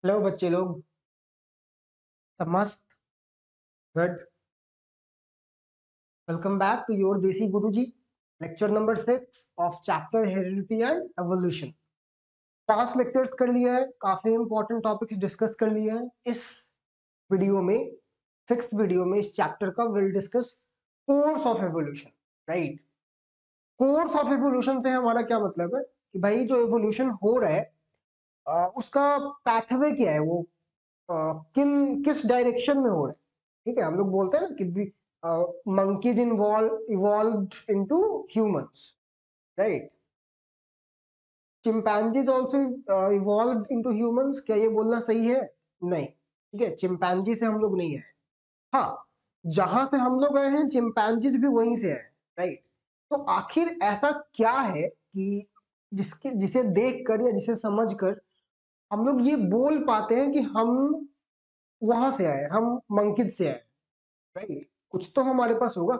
Hello बच्चे लोग, सब मस्त। Good. Welcome back to your desi Guruji. Lecture number 6 of chapter heredity and evolution. Past lectures कर लिए हैं, काफी इंपॉर्टेंट टॉपिक्स डिस्कस कर लिए हैं। इस वीडियो में, 6th वीडियो में, इस चैप्टर का will discuss course of evolution. Right. Course of evolution से हमारा क्या मतलब है कि भाई जो एवोल्यूशन हो रहा है उसका पैथवे क्या है, वो किस डायरेक्शन में हो रहा है। ठीक है, हम लोग बोलते हैं ना कि monkeys evolved into humans, right? Chimpanzees also evolved into humans। क्या ये बोलना सही है? नहीं। ठीक है, चिंपैंजी से हम लोग नहीं आए। हाँ, जहां से हम लोग आए हैं चिंपैंजीज भी वहीं से आए। राइट। तो आखिर ऐसा क्या है कि जिसे देख कर या जिसे समझ कर हम लोग ये बोल पाते हैं कि हम वहां से आए, हम मंकीज से आए। राइट। कुछ तो हमारे पास होगा।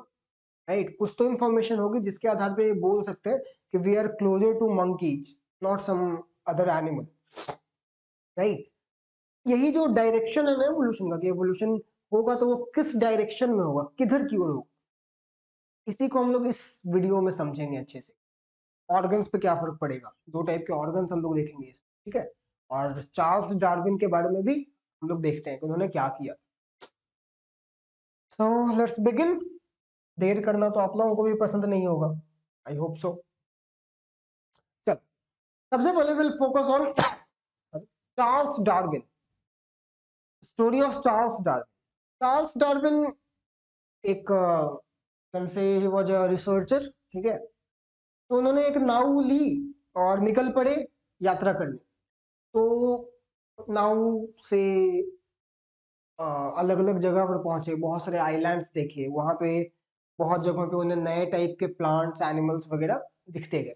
राइट, कुछ तो इंफॉर्मेशन होगी जिसके आधार पे ये बोल सकते हैं कि we are closer to monkeys, not some other animal. Right. यही जो डायरेक्शन है ना एवोल्यूशन का, कि एवोल्यूशन होगा तो वो किस डायरेक्शन में होगा, किधर की ओर होगा, इसी को हम लोग इस वीडियो में समझेंगे अच्छे से। ऑर्गन्स पे क्या फर्क पड़ेगा, दो टाइप के ऑर्गन्स हम लोग देखेंगे। ठीक है, और चार्ल्स डार्विन के बारे में भी हम लोग देखते हैं कि उन्होंने क्या किया। So let's begin. देर करना तो आप लोगों को भी पसंद नहीं होगा, आई होप सो। चल, सबसे पहले will focus on Charles Darwin. Story of Charles Darwin. Charles Darwin एक can say he was a researcher. ठीक है, तो उन्होंने एक नाव ली और निकल पड़े यात्रा करने। तो नाव से अलग अलग जगह पर पहुंचे, बहुत सारे आइलैंड्स देखे, वहां पे बहुत जगहों पे उन्हें नए टाइप के प्लांट्स, एनिमल्स वगैरह दिखते गए।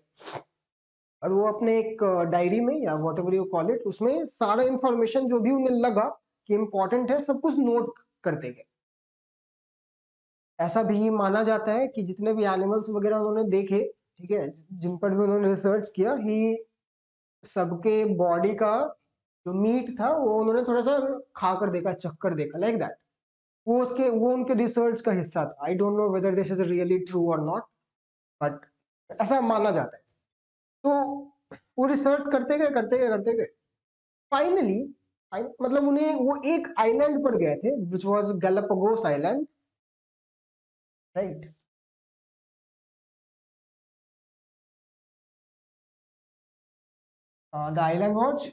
और वो अपने एक डायरी में या what ever you call it, उसमें सारा इंफॉर्मेशन जो भी उन्हें लगा कि इम्पोर्टेंट है सब कुछ नोट करते गए। ऐसा भी माना जाता है कि जितने भी एनिमल्स वगैरह उन्होंने देखे, ठीक है, जिन पर भी उन्होंने रिसर्च किया, ही सबके बॉडी का जो मीट था वो उन्होंने थोड़ा सा खा कर देखा, चख कर देखा, लाइक दैट। वो उनके रिसर्च का हिस्सा था। I don't know whether this is really true और नॉट, बट ऐसा माना जाता है। तो वो रिसर्च करते गए करते गए करते गए, फाइनली मतलब उन्हें वो एक आइलैंड पर गए थे which was Galapagos island. Right. The island was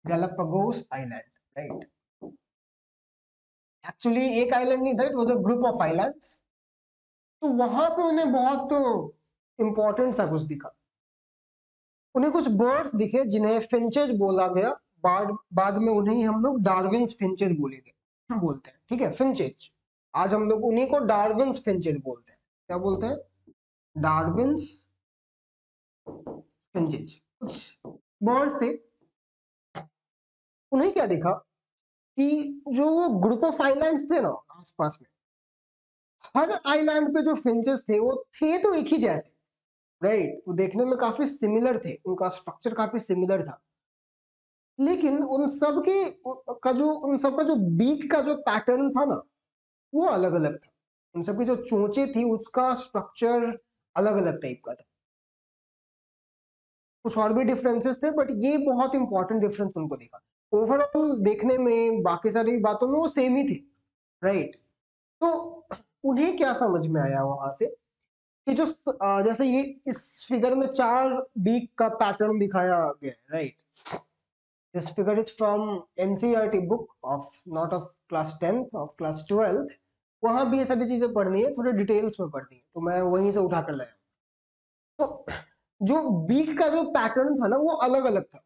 Galapagos island. Right. Actually एक आइलैंड नहीं था, it was a group of islands. तो वहां पे उन्हें बहुत इंपॉर्टेंट सा कुछ दिखा। उन्हें कुछ बर्ड्स दिखे जिन्हें फिंचेस बोला गया। बाद में उन्हें ही हम लोग डार्विन्स फिंचेस बोलते हैं। ठीक है, फिंचेस। आज हम लोग उन्हीं को डार्विन्स फिंचेस बोलते हैं। क्या बोलते हैं? Darwin's finches. कुछ बर्ड्स थे। उन्हें क्या देखा कि जो वो ग्रुप ऑफ आइलैंड्स थे ना आसपास में, हर आइलैंड पे जो फिंचेस थे वो थे तो एक ही जैसे। राइट, वो देखने में काफी सिमिलर थे, उनका स्ट्रक्चर काफी सिमिलर था। लेकिन उन सब का जो बीक का जो पैटर्न था ना, वो अलग अलग था। उन सब की जो चोंचे थी उसका स्ट्रक्चर अलग अलग टाइप का था। कुछ और भी डिफरेंसेस थे, बट ये बहुत इंपॉर्टेंट डिफरेंस उनको दिखा। ओवरऑल देखने में बाकी सारी बातों में वो सेम ही थे। राइट। तो उन्हें क्या समझ में आया वहां से कि जो जैसे ये इस फिगर में 4 बीक का पैटर्न दिखाया गया है। Right. This figure is from NCERT book of not of class 10th, of class 12th। वहां भी ये सारी चीजें पढ़नी है, थोड़ी डिटेल्स में पढ़नी है, तो मैं वहीं से उठा कर लाया। तो जो बीक का जो पैटर्न था ना वो अलग अलग था।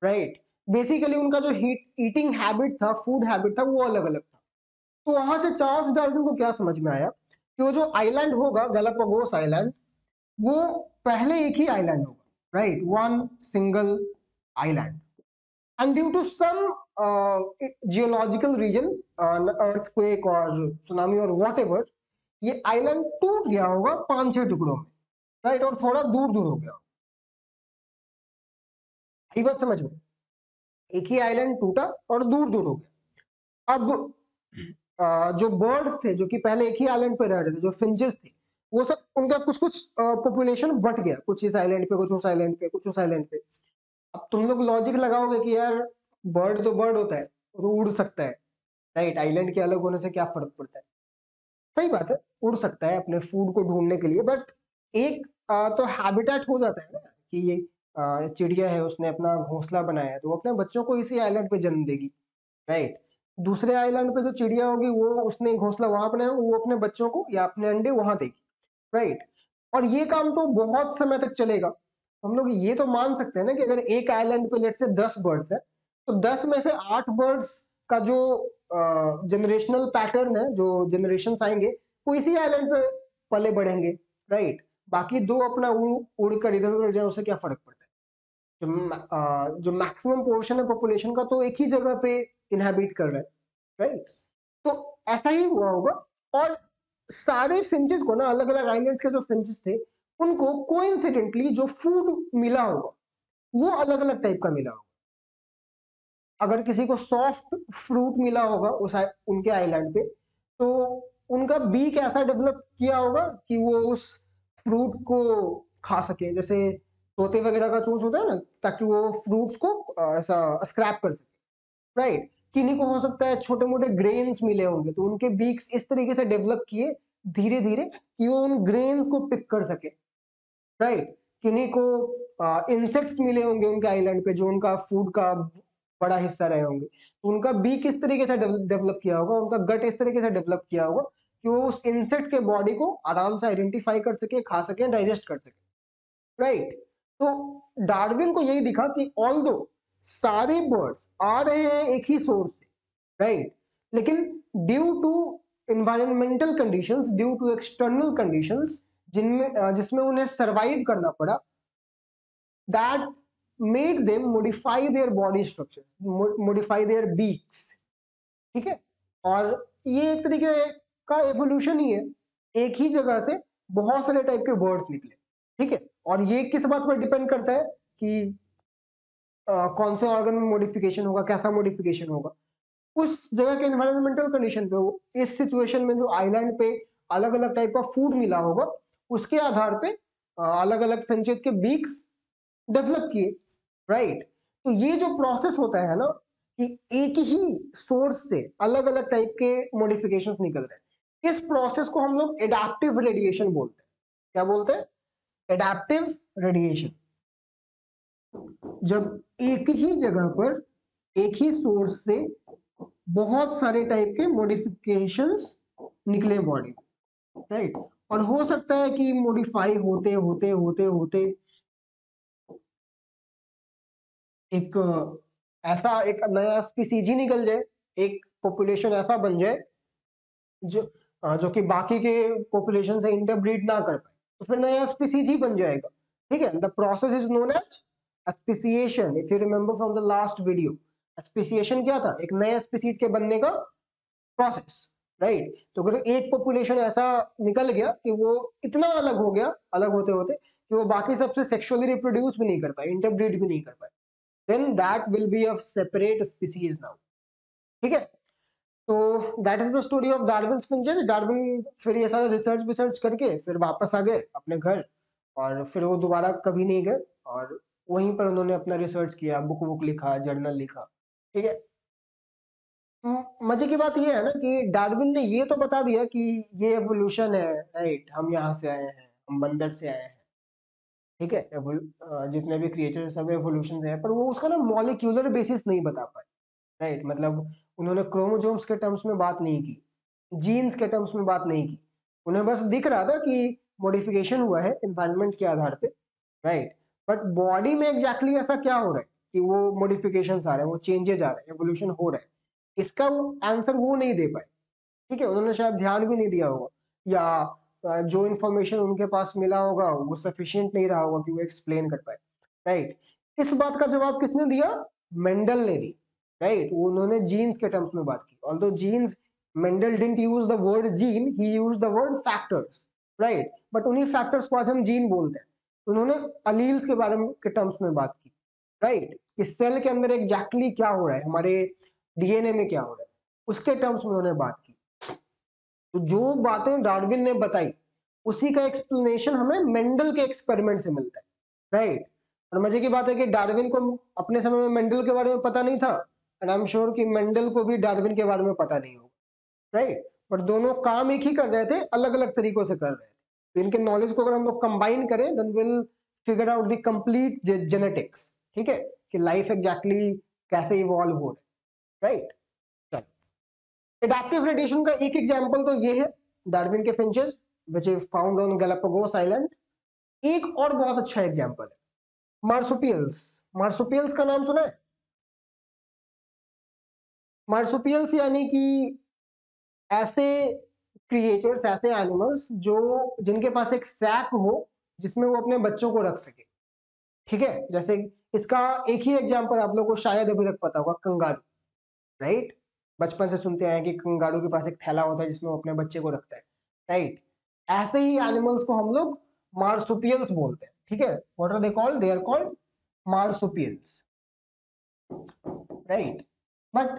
राइट। बेसिकली उनका जो ईटिंग हैबिट था, फूड हैबिट था, वो अलग अलग था। तो वहां से चार्ल्स डार्विन को क्या समझ में आया कि वो जो आइलैंड होगा गैलापागोस आइलैंड, वो पहले एक ही आइलैंड होगा। Right, one single island. And due to some geological region, earthquake और सुनामी और whatever, ये आइलैंड टूट गया होगा 5-6 टुकड़ों में। राइट, और थोड़ा दूर दूर हो गया। ये बात समझ में? एक ही आइलैंड टूटा और दूर दूर हो गया। अब जो बर्ड्स थे जो कि पहले एक ही आइलैंड पे रह रहे थे, जो फिंचेस थे, वो सब उनका कुछ कुछ पॉपुलेशन बट गया, कुछ इस आइलैंड पे, कुछ उस आइलैंड पे, कुछ उस आइलैंड पे। अब तुम लोग लॉजिक लगाओगे कि यार बर्ड तो बर्ड होता है, वो उड़ सकता है, राइट, आइलैंड के अलग होने से क्या फर्क पड़ता है। सही बात है, उड़ सकता है अपने फूड को ढूंढने के लिए, बट एक तो हैबिटेट हो जाता है ना कि ये चिड़िया है, उसने अपना घोंसला बनाया है, तो वो अपने बच्चों को इसी आइलैंड पे जन्म देगी, राइट। दूसरे आइलैंड पे जो चिड़िया होगी, वो उसने घोंसला वहां बनाया, वो अपने बच्चों को या अपने अंडे वहां देगी, राइट। और ये काम तो बहुत समय तक चलेगा। हम लोग ये तो मान सकते हैं ना कि अगर एक आइलैंड पे लेट से 10 बर्ड्स है, तो 10 में से 8 बर्ड्स का जो जनरेशनल पैटर्न है, जो जनरेशन आएंगे, वो इसी आइलैंड पे पले बढ़ेंगे, राइट। बाकी दो अपना उड़ कर इधर उधर जाए, उससे क्या फर्क पड़ता है। जो मैक्सिमम पोर्शन है पॉपुलेशन का, तो एक ही जगह पे इनहेबिट कर रहा है, राइट। तो ऐसा ही हुआ होगा। और सारे फिंचेस को ना, अलग अलग आइलैंड्स के जो फिंचेस थे, उनको कोइंसिडेंटली जो फूड मिला होगा, वो अलग अलग टाइप का मिला होगा। अगर किसी को सॉफ्ट फ्रूट मिला होगा उनके आइलैंड पे, तो उनका बीक ऐसा डेवलप किया होगा कि वो उस फ्रूट को खा सके, जैसे तोते वगैरह का चोंच होता है ना, ताकि वो फ्रूट्स को ऐसा स्क्रैप कर सके, राइट। किन्हीं को हो सकता है छोटे मोटे ग्रेन्स मिले होंगे, तो उनके बीक्स इस तरीके से डेवलप किए धीरे धीरे कि वो उन ग्रेन्स को पिक कर सके, राइट। किन्हीं को इंसेक्ट्स मिले होंगे उनके आइलैंड पे, जो उनका फूड का बड़ा हिस्सा रहे होंगे, तो उनका बीक इस तरीके से डेवलप किया होगा, उनका गट इस तरीके से डेवलप किया होगा कि वो उस इंसेक्ट के बॉडी को आराम से आइडेंटिफाई कर सके, खा सके, डाइजेस्ट कर सके, राइट। तो डार्विन को यही दिखा कि ऑल दो सारे बर्ड्स आ रहे हैं एक ही सोर्स से, राइट, लेकिन due to environmental conditions, due to external conditions, जिसमें उन्हें सरवाइव करना पड़ा, that made them modify their body structure, modify their beaks, ठीक है। और ये एक तरीके का एवोल्यूशन ही है, एक ही जगह से बहुत सारे टाइप के बर्ड्स निकले, ठीक है। और ये किस बात पर डिपेंड करता है कि कौन से ऑर्गन में मॉडिफिकेशन होगा, कैसा मॉडिफिकेशन होगा, उस जगह के एनवायरमेंटल कंडीशन पे, वो इस सिचुएशन में जो आइलैंड पे अलग अलग टाइप का फूड मिला होगा, उसके आधार पे अलग अलग फिंचेस के बीक्स डेवलप किए, राइट। तो ये जो प्रोसेस होता है ना, कि एक ही सोर्स से अलग अलग टाइप के मॉडिफिकेशंस निकल रहे हैं, इस प्रोसेस को हम लोग एडाप्टिव रेडिएशन बोलते हैं। क्या बोलते हैं? Adaptive radiation. जब एक ही जगह पर एक ही सोर्स से बहुत सारे टाइप के मॉडिफिकेशंस निकले बॉडी, राइट। और हो सकता है कि मॉडिफाई होते होते होते होते एक ऐसा एक नया स्पीसीज ही निकल जाए, एक पॉपुलेशन ऐसा बन जाए जो जो कि बाकी के पॉपुलेशन से इंटरब्रीड ना कर पाए, तो फिर नया स्पीसीज ही बन जाएगा, ठीक है। The process is known as speciation. If you remember from the last video, speciation क्या था? एक नया स्पीसीज के बनने का प्रोसेस, राइट। तो अगर एक पॉपुलेशन ऐसा निकल गया कि वो इतना अलग हो गया, अलग होते होते, कि वो बाकी सबसे सेक्सुअली रिप्रोड्यूस भी नहीं कर पाए, इंटरब्रीड भी नहीं कर पाए, then that will be a separate species now, ठीक है। तो that is the story of Darwin's finches। Darwin फिर ये सारा रिसर्च करके फिर वापस आ गए अपने घर, और फिर वो दोबारा कभी नहीं गए, और वहीं पर उन्होंने अपना रिसर्च किया, बुक वुक लिखा, जर्नल लिखा, ठीक है। मजे की बात ये है ना कि डार्विन ने ये तो बता दिया कि ये एवोल्यूशन है, राइट, हम यहाँ से आए हैं, हम बंदर से आए हैं, ठीक है। जितने भी क्रिएचर सब एवोल्यूशन है, पर वो उसका ना मॉलिक्यूलर बेसिस नहीं बता पाए, राइट। मतलब उन्होंने क्रोमोसोम्स के टर्म्स में बात नहीं की, जीन्स के टर्म्स में बात नहीं की, उन्हें बस दिख रहा था कि मॉडिफिकेशन हुआ है एनवायरनमेंट के आधार पे, राइट। बट बॉडी में एग्जैक्टली ऐसा क्या हो रहा है कि वो मॉडिफिकेशंस आ रहे हैं, वो चेंजेस आ रहे हैं, एवोल्यूशन हो रहा है, इसका वो आंसर वो नहीं दे पाए, ठीक है। उन्होंने शायद ध्यान भी नहीं दिया होगा, या जो इन्फॉर्मेशन उनके पास मिला होगा वो सफिशिएंट नहीं रहा होगा कि वो एक्सप्लेन कर पाए, राइट। इस बात का जवाब किसने दिया? मेंडल ने दी, राइट। उन्होंने जीन्स के टर्म्स में बात की, although genes, Mendel didn't use the word gene, he used the word factors, right. But उन्हीं फैक्टर्स को आज हम जीन बोलते हैं। उन्होंने अलील्स के बारे में के टर्म्स में बात की, राइट। कि सेल के अंदर एग्जैक्टली क्या हो रहा है, हमारे डीएनए में क्या हो रहा है, उसके टर्म्स में उन्होंने बात की। तो जो बातें डार्विन ने बताई उसी का एक्सप्लेनेशन हमें मेंडल के एक्सपेरिमेंट से मिलता है, राइट। और मजे की बात है कि डार्विन को अपने समय में मेंडल के बारे में पता नहीं था, एंड आई एम श्योर कि मेंडल को भी डार्विन के बारे में पता नहीं होगा, राइट। पर दोनों काम एक ही कर रहे थे, अलग अलग तरीकों से कर रहे थे। तो इनके नॉलेज को अगर हम लोग कंबाइन करें then will figure out the complete genetics, ठीक है, कि लाइफ एग्जैक्टली कैसे इवॉल्व हो रहा है, राइट। एडेप्टिव रेडिएशन का एक एग्जांपल तो ये है डार्विन के finches which is found on Galapagos island. एक और बहुत अच्छा एग्जांपल है मार्सुपियल्स। मार्सुपियल्स का नाम सुना है? मार्सुपियल्स यानी कि ऐसे क्रिएचर्स, ऐसे एनिमल्स जो जिनके पास एक सैक हो जिसमें वो अपने बच्चों को रख सके, ठीक है। जैसे इसका एक ही एग्जांपल आप लोगों को शायद अभी तक पता होगा, कंगारू, राइट। बचपन से सुनते हैं कि कंगारू के पास एक थैला होता है जिसमें वो अपने बच्चे को रखता है, राइट। ऐसे ही एनिमल्स को हम लोग मार्सुपियल्स बोलते हैं, ठीक है। What are they called? They are called marsupials, right. But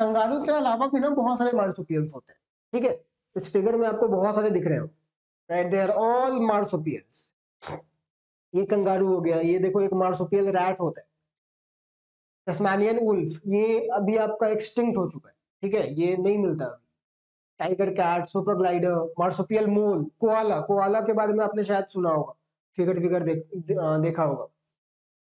kangaroo के अलावा भी ना बहुत सारे मार्सुपियल्स होते हैं, ठीक है। इस फिगर में आपको बहुत सारे दिख रहे हो, right, they are all marsupials. ये कंगारू हो गया, ये देखो एक मार्सुपियल रैट होता है, टस्मानियन वुल्फ, ये अभी आपका एक्सटिंक्ट हो चुका है, ठीक है, ये नहीं मिलता अभी। Tiger cat, super glider, marsupial mole, koala, koala के बारे में आपने शायद सुना होगा, फिगर फिगर देखा होगा।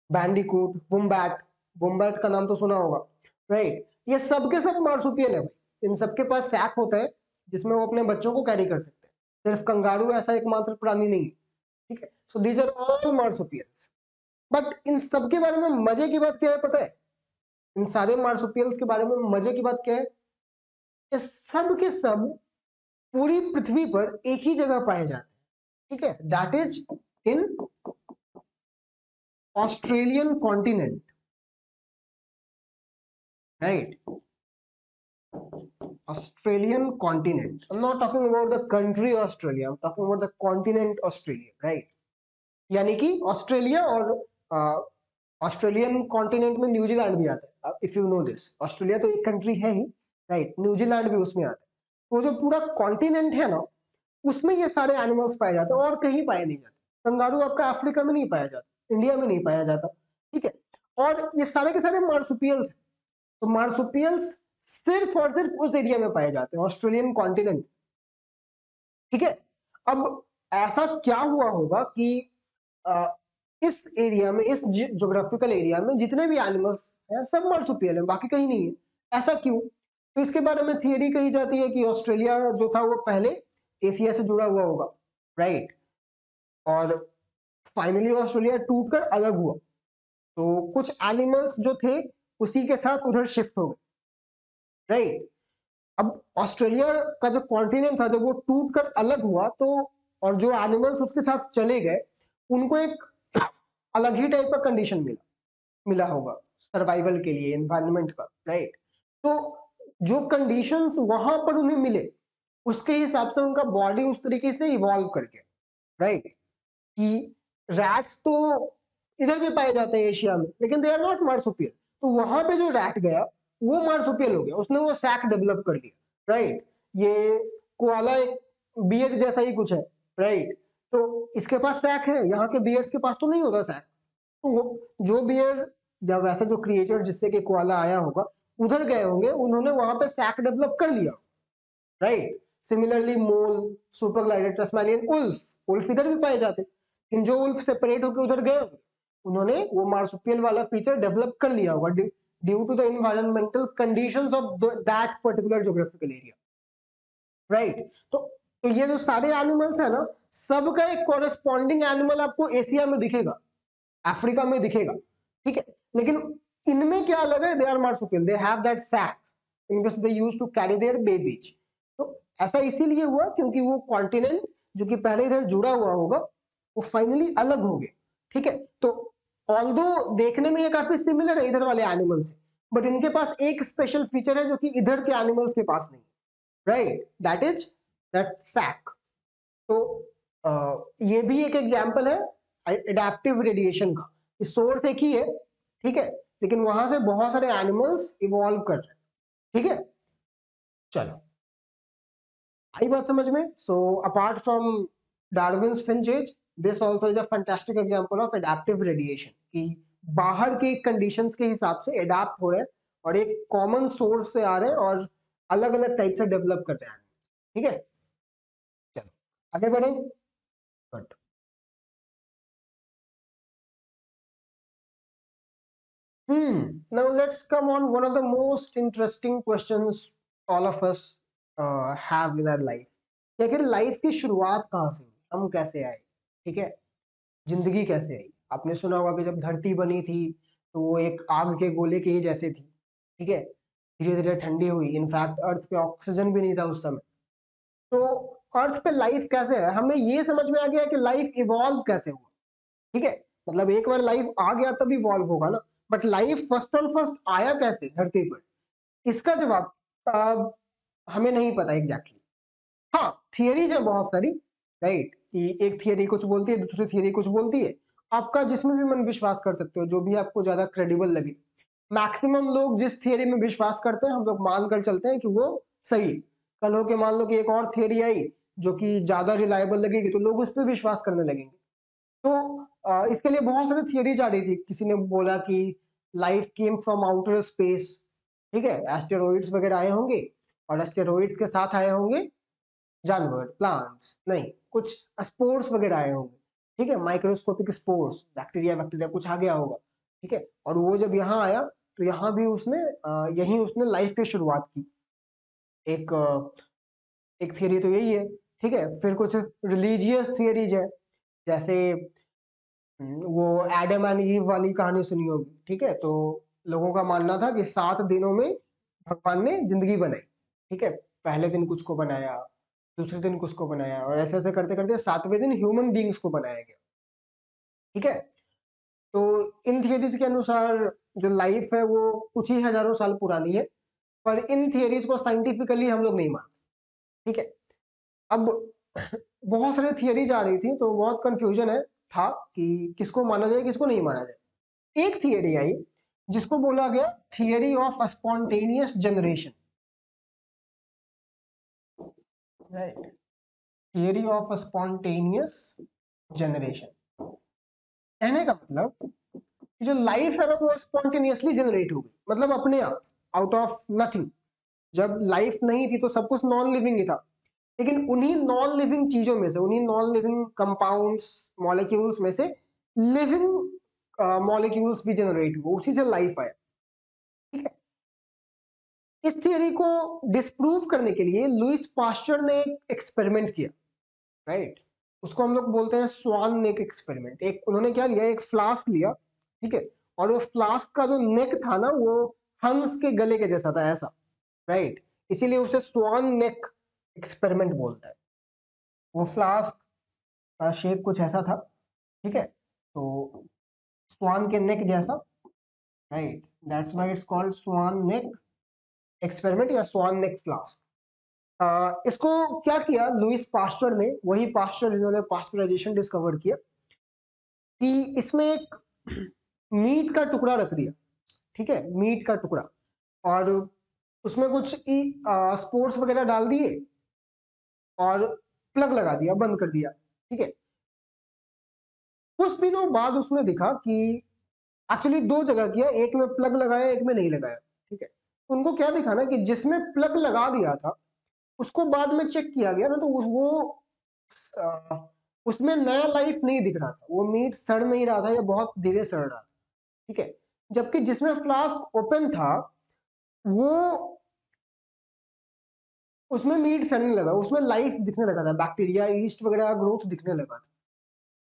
बैंडिकूट, वुम्बैट, वुम्बैट का नाम तो सुना होगा, राइट। ये सब के सब मार्सुपियल है भाई। इन सबके पास सैक होता है जिसमें वो अपने बच्चों को कैरी कर सकते हैं। सिर्फ कंगारू ऐसा एकमात्र प्राणी नहीं है, ठीक है। So these are all marsupials. But इन सब के बारे में मजे की बात क्या है पता है? इन सारे मार्सुपियल्स के बारे में मजे की बात क्या है? ये सब के सब पूरी पृथ्वी पर एक ही जगह पाए जाते हैं, ठीक है। That is in Australian continent, right. Australian continent. I'm not talking about the country Australia. I'm talking about the continent Australia, right? यानी कि ऑस्ट्रेलिया और ऑस्ट्रेलियन कॉन्टिनेंट में न्यूजीलैंड भी आता है। If you know this, Australia तो एक country है ही, राइट, न्यूजीलैंड भी उसमें आता है। तो जो पूरा कॉन्टिनेंट है ना, उसमें ये सारे एनिमल्स पाए जाते हैं और कहीं पाए नहीं जाते। कंगारू आपका अफ्रीका में नहीं पाया जाता, इंडिया में नहीं पाया जाता, ठीक है। और ये सारे के सारे मार्सुपियल्स। तो मार्सुपियल्स सिर्फ और सिर्फ उस एरिया में पाए जाते हैं, ऑस्ट्रेलियन कॉन्टिनेंट, ठीक है। अब ऐसा क्या हुआ होगा कि इस एरिया में, इस ज्योग्राफिकल एरिया में जितने भी एनिमल्स हैं सब मार्सुपियल हैं, बाकी कहीं नहीं है। ऐसा क्यों? तो इसके बारे में थियरी कही जाती है कि ऑस्ट्रेलिया जो था वो पहले एशिया से जुड़ा हुआ होगा, राइट। और फाइनली ऑस्ट्रेलिया टूटकर अलग हुआ, तो कुछ एनिमल्स जो थे उसी के साथ उधर शिफ्ट हो गए, राइट। अब ऑस्ट्रेलिया का जो कॉन्टिनेंट था जब वो टूट कर अलग हुआ, तो और जो एनिमल्स उसके साथ चले गए उनको एक अलग ही टाइप का कंडीशन मिला होगा सर्वाइवल के लिए, एनवायरनमेंट का, राइट। तो जो कंडीशंस वहां पर उन्हें मिले उसके हिसाब से उनका बॉडी उस तरीके से इवॉल्व करके, राइट। कि रैट्स तो इधर भी पाए जाते हैं एशिया में, लेकिन दे आर नॉट मार्सुपियल। तो वहां पे जो रैट गया वो मार्सुपियल हो गया, उसने वो सैक डेवलप कर लिया, राइट। ये कोआला एक बियर जैसा ही कुछ है, राइट। तो इसके पास सैक है, यहाँ के बियर्स के पास तो नहीं होता सैक। तो वो जो बियर या वैसा जो क्रिएचर जिससे कि कोआला आया होगा उधर गए होंगे, उन्होंने वहां पे सैक डेवलप कर लिया, right. Similarly mole, super glider, Tasmanian wolf, wolf इधर भी पाए जाते, लेकिन जो उल्फ सेपरेट होकर उधर गए होंगे उन्होंने वो मार्सुपियल वाला फीचर डेवलप कर लिया होगा due to the environmental conditions of that particular geographical area, right. तो ये जो सारे एनिमल्स है ना, सबका एक कॉरेस्पॉन्डिंग एनिमल आपको एशिया में दिखेगा, अफ्रीका में दिखेगा, ठीक है। लेकिन इनमें क्या अलग है? They are marsupial, they have that sac in which they used to carry their babies. तो ऐसा इसीलिए हुआ क्योंकि वो कॉन्टिनेंट जो कि पहले इधर जुड़ा हुआ होगा वो फाइनली अलग हो गए, ठीक है। तो ऑल्दो देखने में ये काफी सिमिलर है इधर वाले एनिमल से, बट इनके पास एक स्पेशल फीचर है जो कि इधर के एनिमल्स के पास नहीं, right, that is that sac. तो ये भी एक एग्जांपल है एडेप्टिव रेडिएशन का। सोर्स एक ही है, ठीक है, लेकिन वहां से बहुत सारे एनिमल्स इवॉल्व कर रहे हैं। ठीक है, चलो आई बात समझ में। So apart from Darwin's finches, this also is a fantastic example of adaptive radiation, कि बाहर के कंडीशंस के हिसाब से एडाप्ट हो रहे हैं और एक कॉमन सोर्स से आ रहे हैं और अलग अलग टाइप से डेवलप कर रहे हैं। ठीक है, चलो आगे बढ़े। Good. Now let's come on one of the most interesting questions all of us have in our life, कि आखिर लाइफ की शुरुआत कहाँ से हुई, हम कैसे आए। ठीक है, जिंदगी कैसे आई। आपने सुना होगा कि जब धरती बनी थी तो वो एक आग के गोले के ही जैसे थी। ठीक है, धीरे धीरे ठंडी हुई, इनफैक्ट अर्थ पे ऑक्सीजन भी नहीं था उस समय। तो अर्थ पे लाइफ कैसे है, हमें ये समझ में आ गया कि लाइफ इवॉल्व कैसे हुआ। ठीक है, मतलब एक बार लाइफ आ गया तब इवॉल्व होगा ना, but life first and first आया कैसे धरती पर, इसका जवाब हमें नहीं पता एग्जैक्टली। हाँ, थियरीज है बहुत सारी, राइट, कि एक थियरी कुछ बोलती है, दूसरी थियरी कुछ बोलती है। आपका जिसमें भी मन विश्वास कर सकते हो, जो भी आपको ज्यादा क्रेडिबल लगे। मैक्सिमम लोग जिस थियरी में विश्वास करते हैं हम लोग मान कर चलते हैं कि वो सही। कल हो के मान लो कि एक और थियरी आई जो कि ज्यादा रिलायबल लगेगी तो लोग उस पर विश्वास करने लगेंगे। तो इसके लिए बहुत सारी थियरीज आ रही थी। किसी ने बोला कि life came from outer space. ठीक है, एस्टेरॉइड्स वगैरह आए होंगे और एस्टेरॉइड्स के साथ आए होंगे जानवर, प्लांट्स नहीं, कुछ स्पोर्स वगैरह आए होंगे। ठीक है, माइक्रोस्कोपिक स्पोर्स, बैक्टीरिया बैक्टीरिया कुछ आ गया होगा। ठीक है, और वो जब यहाँ आया तो यहाँ भी उसने यही उसने लाइफ की शुरुआत की। एक एक थियरी तो यही है। ठीक है, फिर कुछ रिलीजियस थियरीज है, जैसे वो एडम एंड ईव वाली कहानी सुनी होगी। ठीक है, तो लोगों का मानना था कि 7 दिनों में भगवान ने जिंदगी बनाई। ठीक है, पहले दिन कुछ को बनाया, दूसरे दिन कुछ को बनाया, और ऐसे ऐसे करते करते 7वें दिन ह्यूमन बींग्स को बनाया गया। ठीक है, तो इन थियरीज के अनुसार जो लाइफ है वो कुछ ही हजारों साल पुरानी है, पर इन थियरीज को साइंटिफिकली हम लोग नहीं मानते। ठीक है, अब बहुत सारी थियरीज आ रही थी तो बहुत कंफ्यूजन है था कि किसको माना जाए किसको नहीं माना जाए। एक थियरी आई जिसको बोला गया theory of spontaneous generation. Right, theory of spontaneous generation, कहने का मतलब कि जो लाइफ है ना वो स्पॉन्टेनियसली जनरेट हो गई, मतलब अपने आप, आउट ऑफ नथिंग। जब लाइफ नहीं थी तो सब कुछ नॉन लिविंग ही था, लेकिन उन्हीं नॉन लिविंग चीजों में से, उन्हीं नॉन लिविंग कंपाउंड्स, मॉलिक्यूल्स में से लिविंग मॉलिक्यूल्स भी जनरेट हुए, उसी से लाइफ आया। ठीक है, इस थियरी को डिस्प्रूव करने के लिए लुइस पास्चर ने एक एक्सपेरिमेंट किया। राइट, उसको हम लोग बोलते हैं स्वान नेक एक्सपेरिमेंट। एक उन्होंने क्या लिया, एक फ्लास्क लिया। ठीक है, और वो फ्लास्क का जो नेक था ना वो हंस के गले के जैसा था, ऐसा। राइट, इसीलिए उसे स्वान नेक एक्सपेरिमेंट बोलता है। वो फ्लास्क का शेप कुछ ऐसा था। ठीक है, तो स्वान के नेक जैसा। Right, that's why it's called swan neck experiment या स्वान नेक फ्लास्क। इसको क्या किया लुइस पास्चर ने, वही पास्चर जिन्होंने पास्चराइजेशन डिस्कवर किया, कि इसमें एक मीट का टुकड़ा रख दिया। ठीक है, मीट का टुकड़ा, और उसमें कुछ स्पोर्ट्स वगैरह डाल दिए और प्लग लगा दिया, बंद कर दिया। ठीक है, कुछ दिनों बाद उसने दिखा कि एक्चुअली दो जगह किया, एक में प्लग लगाया एक में नहीं लगाया। ठीक है, उनको क्या दिखा ना कि जिसमें प्लग लगा दिया था उसको बाद में चेक किया गया ना तो उसमें नया लाइफ नहीं दिख रहा था, वो मीट सड़ नहीं रहा था या बहुत धीरे सड़ रहा था। ठीक है, जबकि जिसमें फ्लास्क ओपन था वो, उसमें मीट सड़ने लगा, उसमें लाइफ दिखने लगा था, बैक्टीरिया ईस्ट वगैरह ग्रोथ दिखने लगा था।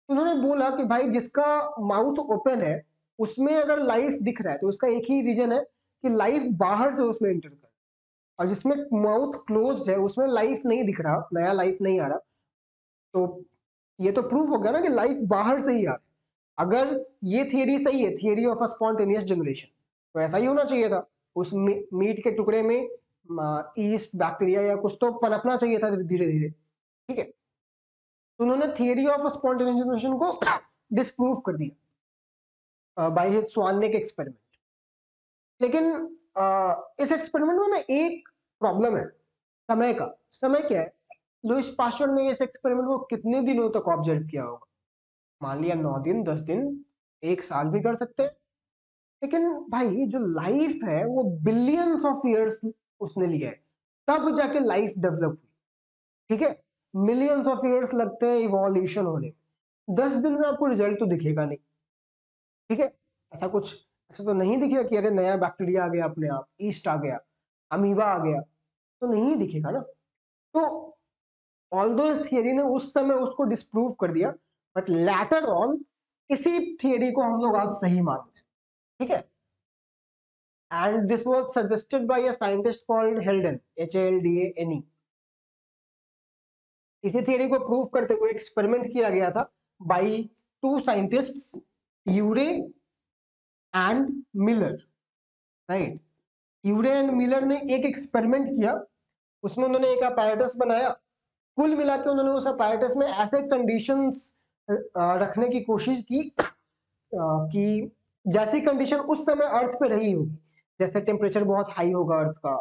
तो उन्होंने बोला कि भाई जिसका माउथ ओपन है उसमें अगर लाइफ दिख रहा है तो उसका एक ही रीजन है कि लाइफ बाहर से उसमें एंटर कर, और जिसमें माउथ क्लोज्ड है उसमें लाइफ नहीं दिख रहा, नया लाइफ नहीं आ रहा। तो ये तो प्रूफ हो गया ना कि लाइफ बाहर से ही आ रहा है। अगर ये थियरी सही है, theory of a spontaneous generation, तो ऐसा ही होना चाहिए था। उस मीट के टुकड़े में ईस्ट बैक्टीरिया या कुछ तो पनपना चाहिए था धीरे धीरे। ठीक है, तो उन्होंने थियरी ऑफ स्पॉन्टेनियस जनरेशन को डिस्प्रूव कर दिया बाय हिज स्वार्निक एक्सपेरिमेंट। लेकिन इस एक्सपेरिमेंट में ना एक प्रॉब्लम है, समय का। समय क्या है, लुईस पास्चर ने इस एक्सपेरिमेंट को कितने दिनों तक ऑब्जर्व किया होगा? मान लिया 9 दिन, 10 दिन, 1 साल भी कर सकते हैं। लेकिन भाई जो लाइफ है वो बिलियंस ऑफ ईयर्स उसने लिया है, तब जाके लाइफ डेवलप हुई। ठीक है, मिलियंस ऑफ ईयर्स लगते हैं इवोल्यूशन होने में। 10 दिन में आपको रिजल्ट तो दिखेगा नहीं। ठीक है, ऐसा कुछ ऐसा तो नहीं दिखेगा कि अरे नया बैक्टीरिया आ गया, अपने आप ईस्ट आ गया, अमीबा आ गया, तो नहीं दिखेगा ना। तो ऑल्दो इस थियरी ने उस समय उसको डिस्प्रूव कर दिया, बट लेटर ऑन इसी थियरी को हम लोग आज सही मानते हैं। ठीक है, and this was suggested by a scientist called Helden, Haldane। इसी थियरी को प्रूव करते हुए एक्सपेरिमेंट किया गया था by two scientists, Urey and Miller. Right, Urey and Miller ने एक एक्सपेरिमेंट किया, उसमें उन्होंने एक अपैरेटस बनाया। कुल मिला के उन्होंने उस अपैरेटस में ऐसे कंडीशंस रखने की कोशिश की कि जैसी कंडीशन उस समय अर्थ पे रही होगी, जैसे टेम्परेचर बहुत हाई होगा अर्थ का,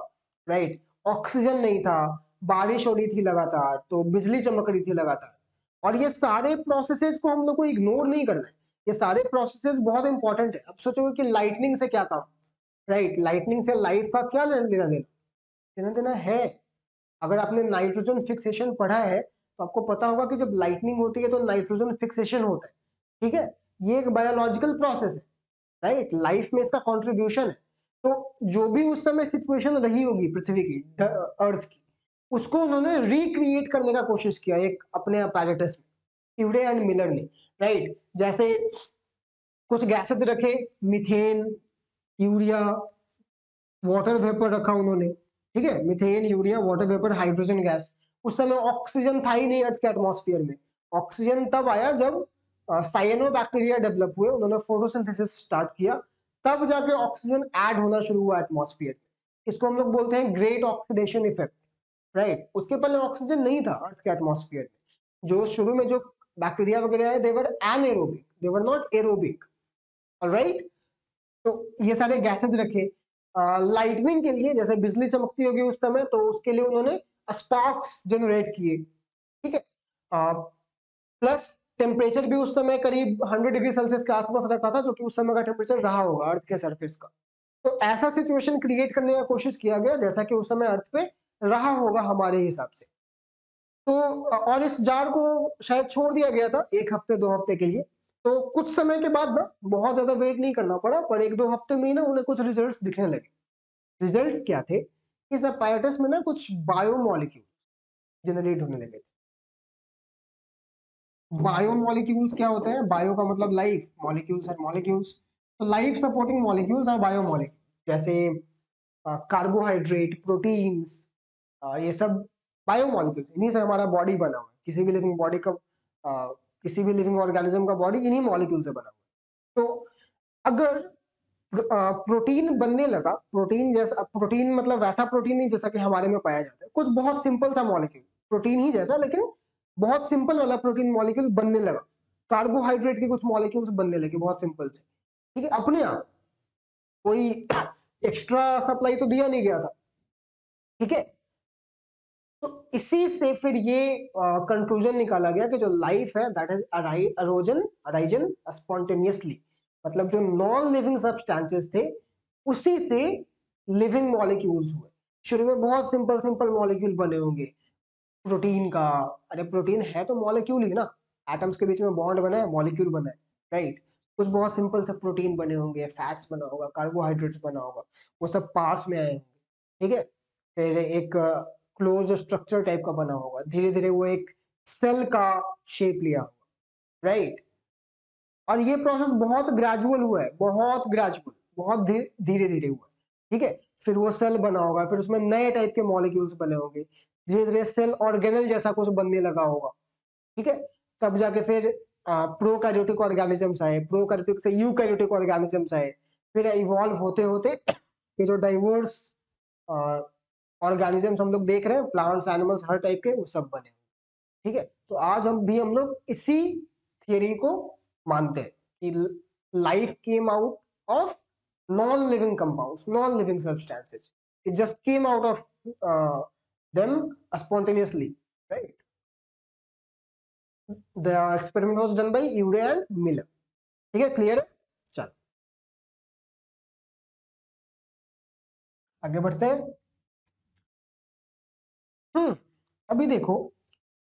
राइट, ऑक्सीजन नहीं था, बारिश हो रही थी लगातार, तो बिजली चमक रही थी लगातार। और ये सारे प्रोसेसेस को हम लोग को इग्नोर नहीं करना है, ये सारे प्रोसेसेस बहुत इंपॉर्टेंट है। अब सोचोगे कि लाइटनिंग से क्या काम, राइट, लाइटनिंग से लाइफ का क्या लेना देना, देना देना है। अगर आपने नाइट्रोजन फिक्सेशन पढ़ा है तो आपको पता होगा कि जब लाइटनिंग होती है तो नाइट्रोजन फिक्सेशन होता है। ठीक है, ये एक बायोलॉजिकल प्रोसेस है, राइट, लाइफ में इसका कंट्रीब्यूशन है। तो जो भी उस समय सिचुएशन रही होगी पृथ्वी की, अर्थ की, उसको उन्होंने रिक्रिएट करने का कोशिश किया एक अपने अपैरेटस में, यूरे एंड मिलर ने। राइट, जैसे कुछ गैसेस रखे, मीथेन, यूरिया, वाटर वेपर रखा उन्होंने। ठीक है, methane, urea, water vapour, hydrogen gas. उस समय ऑक्सीजन था ही नहीं अर्थ के एटमॉस्फेयर में। ऑक्सीजन तब आया जब साइनो बैक्टीरिया डेवलप हुए, उन्होंने फोटोसिंथेसिस स्टार्ट किया, तब जाके ऑक्सीजन ऐड होना शुरू हुआ एटमॉस्फेयर में। इसको हम लोग बोलते हैं ग्रेट ऑक्सीडेशन इफेक्ट। राइट, उसके पहले ऑक्सीजन नहीं था अर्थ के एटमॉस्फेयर में। जो शुरू में जो बैक्टीरिया वगैरह आए, they were anaerobic, they were not aerobic. Alright, तो ये सारे गैसेज रखे। लाइटनिंग के लिए, जैसे बिजली चमकती होगी उस समय, तो उसके लिए उन्होंने स्पार्क्स जनरेट किए। ठीक है, प्लस टेम्परेचर भी उस समय करीब 100 डिग्री सेल्सियस के आसपास रखा था, जो कि उस समय का टेम्परेचर रहा होगा अर्थ के सरफेस का। तो ऐसा सिचुएशन क्रिएट करने का कोशिश किया गया जैसा कि उस समय अर्थ पे रहा होगा हमारे हिसाब से। तो और इस जार को शायद छोड़ दिया गया था 1 हफ्ते 2 हफ्ते के लिए। तो कुछ समय के बाद ना, बहुत ज्यादा वेट नहीं करना पड़ा, पर 1-2 हफ्ते में ही ना उन्हें कुछ रिजल्ट्स दिखने लगे। रिजल्ट क्या थे, इस apparatus में ना कुछ बायोमोलिक्यूल जनरेट होने लगे थे। बायोमोलिक्यूल्स क्या होते हैं? बायो का मतलब लाइफ, मॉलिक्यूल्स आर मॉलिक्यूल्स। तो life supporting molecules are biomolecules, जैसे कार्बोहाइड्रेट, प्रोटीन्स, ये सब बायोमोलिक्यूल्स। इन्हीं से हमारा बॉडी बना हुआ है। किसी भी लिविंग बॉडी का किसी भी लिविंग ऑर्गेनिज्म का बॉडी इन्हीं मॉलिक्यूल से बना हुआ है। तो अगर प्रोटीन बनने लगा, प्रोटीन जैसा, प्रोटीन मतलब वैसा प्रोटीन नहीं जैसा कि हमारे में पाया जाता है, कुछ बहुत सिंपल सा मॉलिक्यूल, प्रोटीन ही जैसा लेकिन बहुत सिंपल वाला प्रोटीन मॉलिक्यूल बनने लगा। कार्बोहाइड्रेट के कुछ मॉलिक्यूल्स बनने लगे बहुत सिंपल से। ठीक है, अपने आप, कोई एक्स्ट्रा सप्लाई तो दिया नहीं गया था। ठीक है, तो इसी से फिर ये कंक्लूजन निकाला गया कि जो लाइफ है दैट इज अराइजन स्पॉन्टेनियसली, मतलब जो नॉन लिविंग सब्सटेंसेस थे उसी से लिविंग मॉलिक्यूल्स हुए। शुरू में बहुत सिंपल सिंपल मॉलिक्यूल बने होंगे प्रोटीन का। अरे प्रोटीन है तो मॉलिक्यूल ही ना, एटम्स के बीच में बॉन्ड बना है, मॉलिक्यूल बना है। राइट, कुछ बहुत सिंपल से प्रोटीन बने होंगे, फैट्स बना होगा, कार्बोहाइड्रेट्स बना होगा, वो सब पास में आए होंगे। ठीक है, फिर एक क्लोज स्ट्रक्चर टाइप का बना होगा, धीरे धीरे वो एक सेल का शेप लिया होगा। राइट, और ये प्रोसेस बहुत ग्रेजुअल हुआ है, बहुत ग्रेजुअल, बहुत धीरे धीरे हुआ है। ठीक है, फिर वो सेल बना होगा, फिर उसमें नए टाइप के मॉलिक्यूल्स बने होंगे, धीरे धीरे सेल ऑर्गेनल जैसा कुछ बनने लगा होगा। ठीक है, तब जाके फिर प्रोकैरियोटिक ऑर्गेनिजम्स आए, प्रोकैरियोटिक से यूकैरियोटिक ऑर्गेनिजम्स आए, फिर इवॉल्व होते होते ये जो डाइवर्स ऑर्गेनिजम्स हम लोग देख रहे हैं, प्लांट्स, एनिमल्स, हर टाइप के, वो सब बने। ठीक है, तो आज हम लोग इसी थियरी को मानते हैं कि life came out of non living compounds, non living substances, it just came out of them spontaneously, right? The experiment was done by Urey and Miller. ठीक है, क्लियर है? चलो आगे बढ़ते हैं। अभी देखो,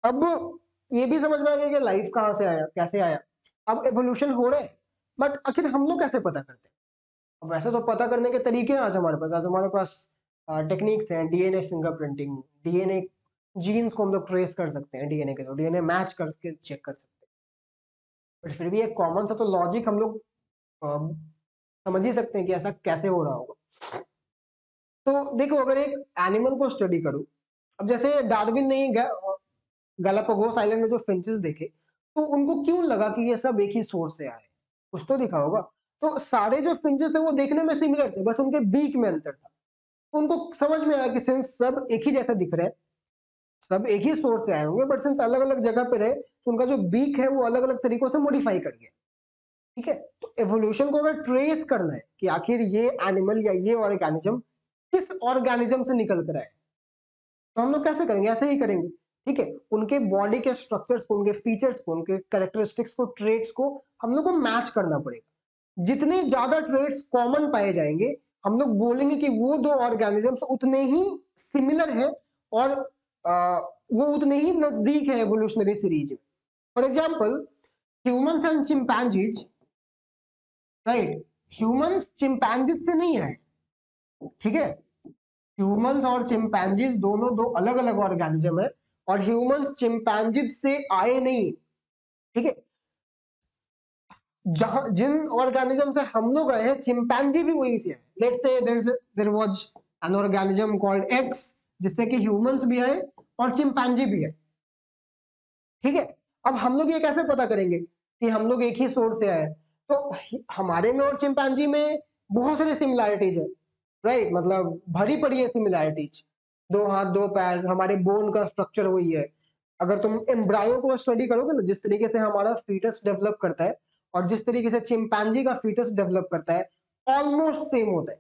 अब ये भी समझ में आ गया कि लाइफ कहां से आया, कैसे आया। अब एवोल्यूशन हो रहा है, बट आखिर हम लोग कैसे पता करते हैं? अब वैसे तो पता करने के तरीके हैं आज हमारे पास टेक्निक्स हैं, डीएनए फिंगरप्रिंटिंग, डीएनए जीन्स को हम लोग ट्रेस कर सकते हैं डीएनए के थ्रू, डीएनए मैच करके चेक कर सकते हैं। बट फिर भी एक कॉमन सा तो लॉजिक हम लोग समझ ही सकते हैं कि ऐसा कैसे हो रहा होगा। तो देखो, अगर एक एनिमल को स्टडी करूं, अब जैसे डार्विन ने गैलापागोस आइलैंड में जो फिंचेस देखे, तो उनको क्यों लगा कि ये सब एक ही सोर्स से आए? कुछ तो दिखा होगा। तो सारे जो फिंचेस थे वो देखने में सिमिलर थे, बस उनके बीक में अंतर था। तो उनको समझ में आया कि सिंस सब एक ही जैसे दिख रहे हैं, सब एक ही सोर्स से आए होंगे, बट सिंस अलग अलग जगह पे रहे, तो उनका जो बीक है वो अलग अलग तरीकों से मॉडिफाई कर गया। ठीक है, तो एवोल्यूशन को अगर ट्रेस करना है कि आखिर ये एनिमल या ये ऑर्गेनिज्म किस ऑर्गेनिज्म से निकल कर आए, तो हम लोग कैसे करेंगे? ऐसे ही करेंगे। ठीक है, उनके बॉडी के स्ट्रक्चर्स को, उनके फीचर्स को, उनके कैरेक्टरिस्टिक्स को, ट्रेट्स को हम लोग को मैच करना पड़ेगा। जितने ज्यादा ट्रेट्स कॉमन पाए जाएंगे, हम लोग बोलेंगे कि वो दो ऑर्गेनिजम्स उतने ही सिमिलर है और वो उतने ही नजदीक है एवोल्यूशनरी सीरीज में। For example, humans and chimpanzees, right? Humans chimpanzees से नहीं है, ठीक है? ह्यूमंस और चिंपैंजीज दोनों दो अलग अलग ऑर्गेनिज्म है, और ह्यूमंस चिंपैंजीज से आए नहीं। ठीक है, जहां जिन ऑर्गेनिज्म से हम लोग आए हैं, चिंपैंजी भी वहीं से है। Let's say there was an organism called X, जिससे कि ह्यूमंस भी आए और चिंपैंजी भी है। ठीक है, अब हम लोग ये कैसे पता करेंगे कि हम लोग एक ही सोर्स से आए? तो हमारे में और चिंपैंजी में बहुत सारी सिमिलैरिटीज है, राइट? मतलब भरी पड़ी है सिमिलैरिटीज, दो हाथ दो पैर, हमारे बोन का स्ट्रक्चर वही है। अगर तुम एम्ब्रायो को स्टडी करोगे ना, जिस तरीके से हमारा फीटस डेवलप करता है और जिस तरीके से चिंपैंजी का फीटस डेवलप करता है, ऑलमोस्ट सेम होता है।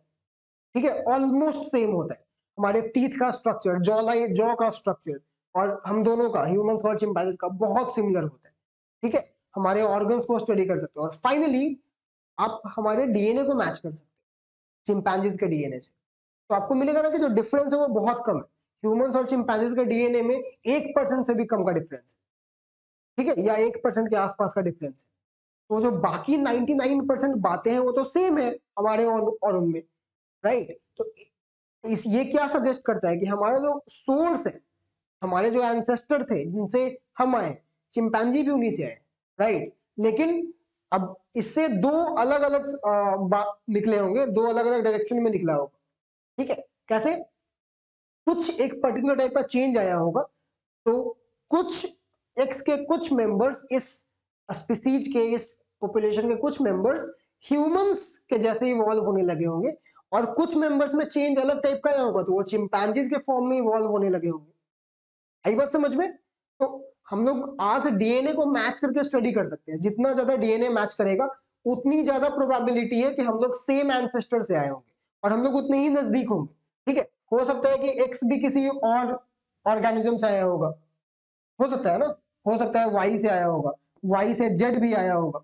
ठीक है, ऑलमोस्ट सेम होता है। हमारे टीथ का स्ट्रक्चर, जॉ लाइन, जॉ का स्ट्रक्चर और हम दोनों का, ह्यूमंस और चिंपैंजीज का, बहुत सिमिलर होता है। ठीक है, हमारे ऑर्गन्स को स्टडी कर सकते हो, और फाइनली आप हमारे डीएनए को मैच कर सकते हो चिंपैंजीज के डीएनए से। तो आपको मिलेगा ना कि जो डिफरेंस है वो बहुत कम है। ह्यूमंस और चिंपैंजीज के डीएनए में 1% से भी कम का डिफरेंस है। ठीक है, या 1% के आसपास का डिफरेंस है। तो जो बाकी 99% बातें हैं वो तो सेम है हमारे और उनमें, राइट? तो इस ये क्या सजेस्ट करता है कि हमारा जो सोर्स है, हमारे जो एंसेस्टर थे जिनसे हम आए, चिंपैंजी भी उन्हीं से आए, राइट? लेकिन अब इससे दो अलग अलग निकले होंगे, दो अलग अलग डायरेक्शन में निकला होगा। ठीक है, कैसे? कुछ एक पर्टिकुलर टाइप का चेंज आया होगा, तो कुछ एक्स के कुछ मेंबर्स, इस स्पीसीज के, इस पॉपुलेशन के कुछ मेंबर्स ह्यूमंस के जैसे इवॉल्व होने लगे होंगे, और कुछ मेंबर्स में चेंज अलग टाइप का आया होगा, तो वो चिंपैंजीज के फॉर्म में इवॉल्व होने लगे होंगे। आई बात समझ में? तो हम लोग आज डीएनए को मैच करके स्टडी कर सकते हैं। जितना ज्यादा डीएनए मैच करेगा, उतनी ज्यादा प्रोबेबिलिटी है कि हम लोग सेम एंसेस्टर से आए होंगे और हम लोग उतने ही नजदीक होंगे। ठीक है, हो सकता है कि एक्स भी किसी और ऑर्गेनिज्म से आया होगा, हो सकता है ना, हो सकता है वाई से आया होगा, वाई से जेड भी आया होगा।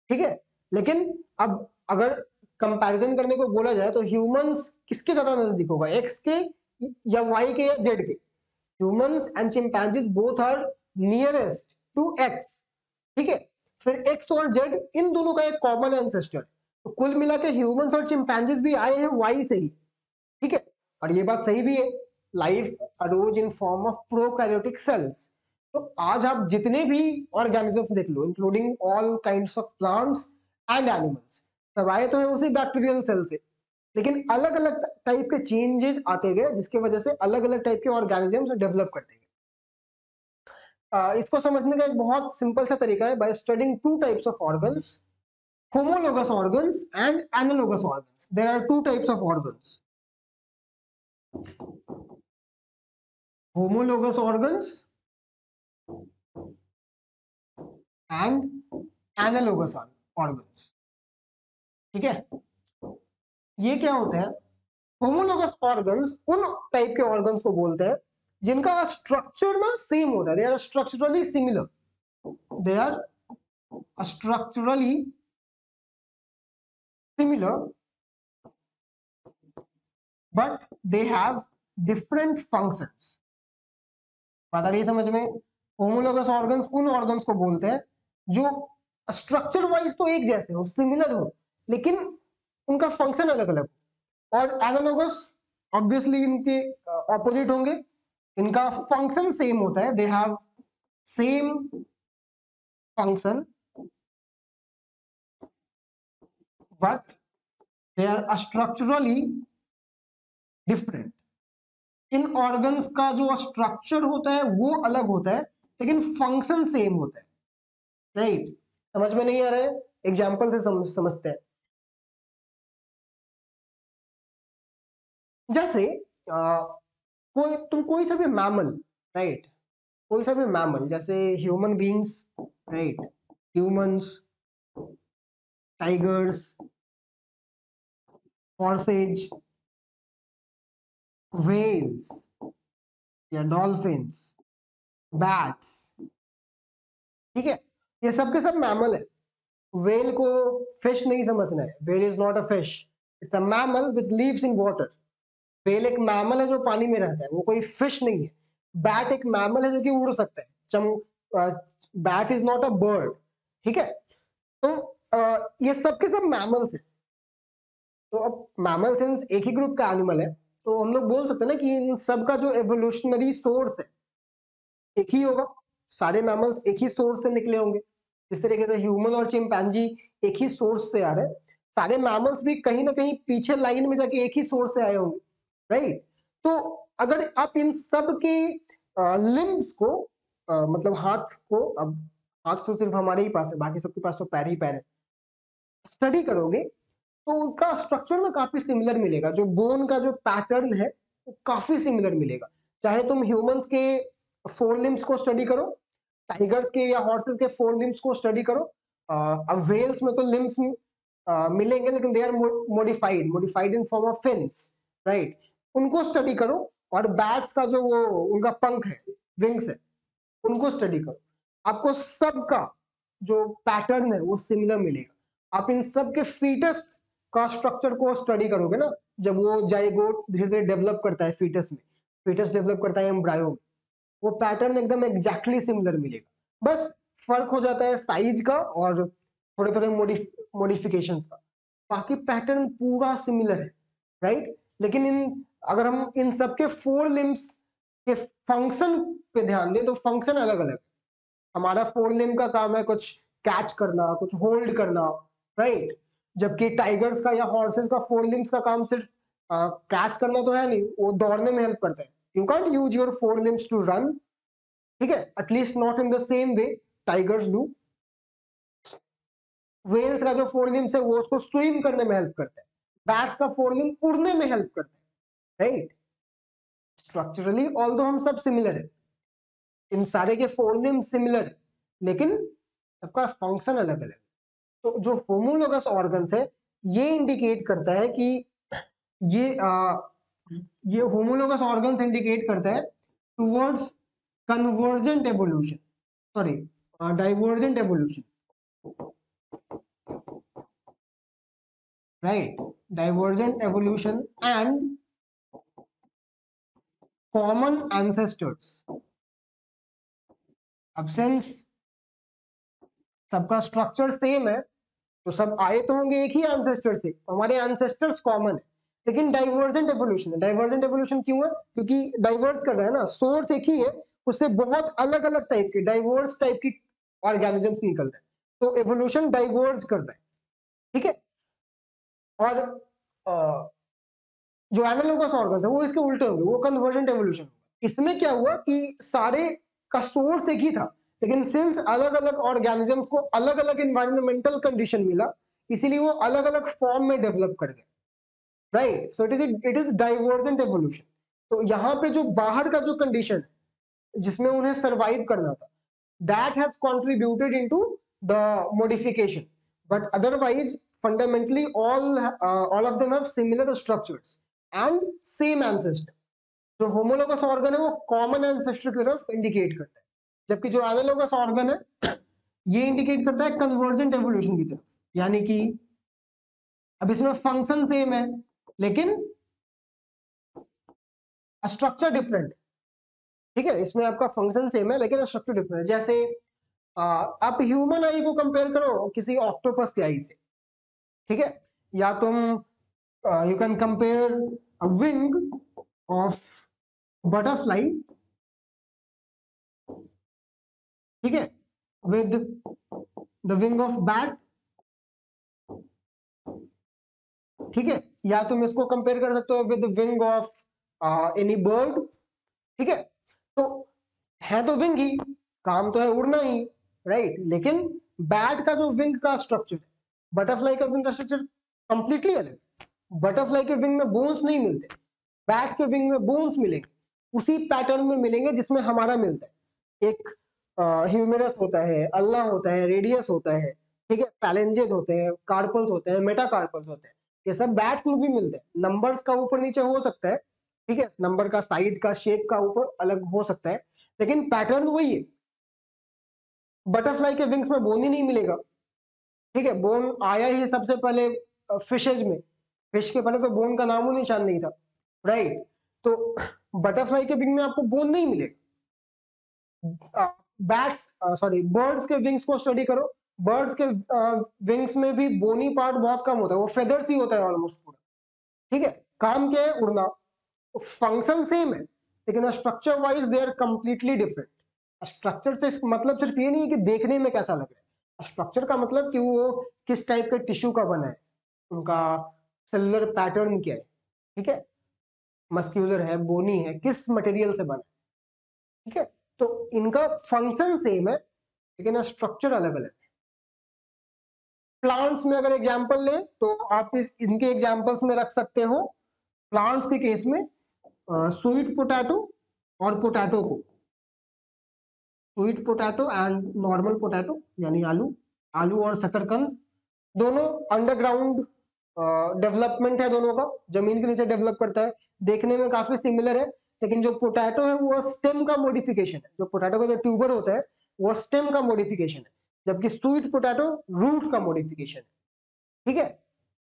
ठीक है, लेकिन अब अगर कंपैरिजन करने को बोला जाए, तो ह्यूमंस किसके ज्यादा नजदीक होगा, एक्स के या वाई के या जेड के? humans and chimpanzees both are nearest to x। ठीक है, फिर x और z इन दोनों का एक कॉमन एंसेस्टर, तो कुल मिला के ह्यूमंस और चिंपैंजीज भी आए हैं y से ही। ठीक है, और ये बात सही भी है, life arose in form of prokaryotic cells. तो आज आप जितने भी ऑर्गेनिजम्स देख लो, including all kinds of plants and animals, सब आए तो है उसी बैक्टीरियल सेल से, लेकिन अलग अलग टाइप के चेंजेस आते गए, जिसकी वजह से अलग अलग टाइप के ऑर्गेनिजम्स डेवलप करते गए। इसको समझने का एक बहुत सिंपल सा तरीका है, by studying two types of organs, homologous organs and analogous organs. There are two types of organs: homologous organs and analogous organs। ठीक है, ये क्या होते हैं, होमोलोगस ऑर्गन्स उन टाइप के ऑर्गन्स को बोलते हैं जिनका स्ट्रक्चर ना सेम होता है, they are structurally similar, they are structurally similar but they have different functions. बात आ रही है समझ में? होमोलोगस ऑर्गन्स उन ऑर्गन्स को बोलते हैं जो स्ट्रक्चर वाइज तो एक जैसे हो, सिमिलर हो, लेकिन उनका फंक्शन अलग अलग। और एनालोगस ऑब्वियसली इनके ऑपोजिट होंगे, इनका फंक्शन सेम होता है, they have same function but they are structurally different. इन ऑर्गन्स का जो स्ट्रक्चर होता है वो अलग होता है, लेकिन फंक्शन सेम होता है, राइट? समझ में नहीं आ रहा है? एग्जाम्पल से समझते हैं। जैसे कोई सा भी मैमल, राइट, कोई सा भी मैमल, जैसे human beings, right, humans, tigers, horse's, whales या डॉल्फिन्स, बैट्स, ठीक है, ये सब के सब मैमल है। व्हेल को फिश नहीं समझना है, whale is not a fish, it's a mammal which lives in water. Whale एक मैमल है जो पानी में रहता है, वो कोई फिश नहीं है। बैट एक मैमल है जो कि उड़ सकता है, bat is not a bird, ठीक है? तो ये सब के सब मैमल्स है। तो अब मैमल सिंस एक ही ग्रुप का एनिमल है, तो हम लोग बोल सकते हैं ना कि इन सब का जो एवोल्यूशनरी सोर्स है एक ही होगा। सारे मैमल्स एक ही सोर्स से निकले होंगे, जिस तरीके से ह्यूमन और चिंपैंजी एक ही सोर्स से आ रहे हैं, सारे मैमल्स भी कहीं ना कहीं पीछे लाइन में जाके एक ही सोर्स से आए होंगे, राइट? तो अगर आप इन सब के लिम्ब्स को, मतलब हाथ को, अब हाथ तो सिर्फ हमारे ही पास है, बाकी सबके पास तो पैर ही पैर है, स्टडी करोगे तो उनका स्ट्रक्चर में काफी सिमिलर मिलेगा। जो बोन का जो पैटर्न है वो काफी सिमिलर मिलेगा। चाहे तुम ह्यूमंस के फोर लिम्स को स्टडी करो, टाइगर्स के या हॉर्सेस के फोर लिम्स को स्टडी करो, अब वेल्स में तो लिम्स मिलेंगे लेकिन they are modified in form of fins, right? उनको स्टडी करो। और बैट्स का जो वो उनका पंख है, विंग्स है, उनको स्टडी करो, आपको सबका जो पैटर्न है वो सिमिलर मिलेगा। आप इन सब के फीटस का स्ट्रक्चर को स्टडी करोगे ना, जब वो जाइगोट धीरे धीरे डेवलप करता है फीटस में, फीटस डेवलप करता है एम्ब्रायो में, वो पैटर्न एकदम एग्जैक्टली सिमिलर मिलेगा। बस फर्क हो जाता है साइज का और थोड़े थोड़े मॉडिफिकेशंस का, बाकी पैटर्न पूरा सिमिलर है, राइट? लेकिन इन अगर हम इन सब के फोर लिम्स के फंक्शन पे ध्यान दें तो फंक्शन अलग अलग। हमारा फोर लिम्ब का काम है कुछ कैच करना, कुछ होल्ड करना, राइट? जबकि टाइगर्स का या हॉर्सेस का फोर लिम्स का काम सिर्फ कैच करना तो है नहीं, वो दौड़ने में हेल्प करता है। You can't use your four limbs to run, ठीक है, at least not in the same way tigers do. Whales का जो फोर लिम्स है वो उसको स्विम करने में हेल्प करता है, बैट्स का फोर लिम्ब उड़ने में हेल्प करता है, राइट? स्ट्रक्चरली ऑल्दो हम सब सिमिलर है, इन सारे के फोर लिम्ब सिमिलर है, लेकिन सबका फंक्शन अलग अलग। तो जो होमोलोगस ऑर्गन्स है ये इंडिकेट करता है कि ये ये होमोलोगस ऑर्गन्स इंडिकेट करता है towards convergent evolution, sorry divergent evolution, right? Divergent evolution and common ancestors. अब सिंस सबका स्ट्रक्चर सेम है तो सब आए तो होंगे एक ही एंसेस्टर से, तो हमारे एंसेस्टर्स कॉमन है। लेकिन डाइवर्जेंट एवोल्यूशन है, डाइवर्जेंट एवोल्यूशन क्यों है? क्योंकि डाइवर्ज कर रहा है ना, सोर्स एक ही है, उससे बहुत अलग अलग टाइप के डाइवर्स टाइप की ऑर्गेनिजम्स निकल रहे हैं, तो एवोल्यूशन डाइवर्ज कर रहा है, ठीक है? और जो एनालोगस ऑर्गन्स है वो इसके उल्टे होंगे, वो कन्वर्जेंट एवोल्यूशन होगा। इसमें क्या हुआ कि सारे का सोर्स एक ही था, लेकिन सिंस अलग अलग ऑर्गेनिजम्स को अलग अलग इन्वायरमेंटल कंडीशन मिला, इसीलिए वो अलग अलग फॉर्म में डेवलप कर गए, right? So it is divergent evolution. तो यहाँ पे जो बाहर का जो कंडीशन जिसमें उन्हें सरवाइव करना था, that has contributed into the modification. but otherwise fundamentally all of them have similar structures and same ancestor. जो होमोलोगस ऑर्गन है वो कॉमन एंसेस्टर की तरफ इंडिकेट करता है, जबकि जो एनालोगस ऑर्गन है ये इंडिकेट करता है कन्वर्जेंट एवोल्यूशन की तरफ। यानी कि अब इसमें फंक्शन सेम है लेकिन स्ट्रक्चर डिफरेंट। ठीक है, इसमें आपका फंक्शन सेम है लेकिन स्ट्रक्चर डिफरेंट है। जैसे आप ह्यूमन आई को कंपेयर करो किसी ऑक्टोपस की आई से, ठीक है, या तुम you can compare a wing of butterfly, ठीक है, with the wing of bat, ठीक है, या तुम इसको कंपेयर कर सकते हो with wing of any bird. ठीक है, तो है तो विंग ही, काम तो है उड़ना ही, राइट, लेकिन बैट का जो विंग का स्ट्रक्चर है, बटरफ्लाई का विंग का स्ट्रक्चर कंप्लीटली अलग। बटरफ्लाई के विंग में बोन्स नहीं मिलते, बैट के विंग में बोन्स मिलेंगे, उसी पैटर्न में मिलेंगे जिसमें हमारा मिलता है। एक ह्यूमेरस होता है, अल्ला होता है, रेडियस होता है, ठीक है, पैलेंजेस होते हैं, कार्पल्स होते हैं, मेटाकार्पल्स होते हैं, ये सब बैट्स में भी मिलते हैं। नंबर्स का ऊपर नीचे हो सकता है, ठीक है, नंबर का साइज का शेप का ऊपर अलग हो सकता है, लेकिन पैटर्न वही है। बटरफ्लाई के विंग्स में बोन ही नहीं मिलेगा, ठीक है, बोन आया ही सबसे पहले फिशेज में, फिश के पहले तो बोन का नामो निशान नहीं था, राइट, तो बटरफ्लाई के विंग में आपको बोन नहीं मिलेगा। बैट्स सॉरी बर्ड्स के विंग्स को स्टडी करो, बर्ड्स के विंग्स में भी बोनी पार्ट बहुत कम होता है, वो फेदर्स ही होता है ऑलमोस्ट पूरा, ठीक है, काम क्या है उड़ना, फंक्शन सेम है लेकिन structure wise they are completely different. Structure से मतलब सिर्फ ये नहीं है कि देखने में कैसा लग रहा है, स्ट्रक्चर का मतलब कि वो किस टाइप के टिश्यू का बना है, उनका सेलुलर पैटर्न क्या है, ठीक है, मस्क्यूलर है, बोनी है, किस मटेरियल से बना है, ठीक है, तो इनका फंक्शन सेम है लेकिन स्ट्रक्चर अलग अलग है। प्लांट्स में अगर एग्जांपल ले तो आप इनके एग्जांपल्स में रख सकते हो, प्लांट्स के केस में स्वीट पोटैटो और पोटैटो को, sweet potato and normal potato यानी आलू, आलू और शकरकंद दोनों अंडरग्राउंड डेवलपमेंट है, दोनों का जमीन के नीचे डेवलप करता है, देखने में काफी सिमिलर है, लेकिन जो पोटैटो है वो स्टेम का मॉडिफिकेशन है, जो पोटैटो का जो ट्यूबर होता है वो स्टेम का मॉडिफिकेशन है, जबकि स्वीट पोटैटो रूट का मॉडिफिकेशन है, ठीक है,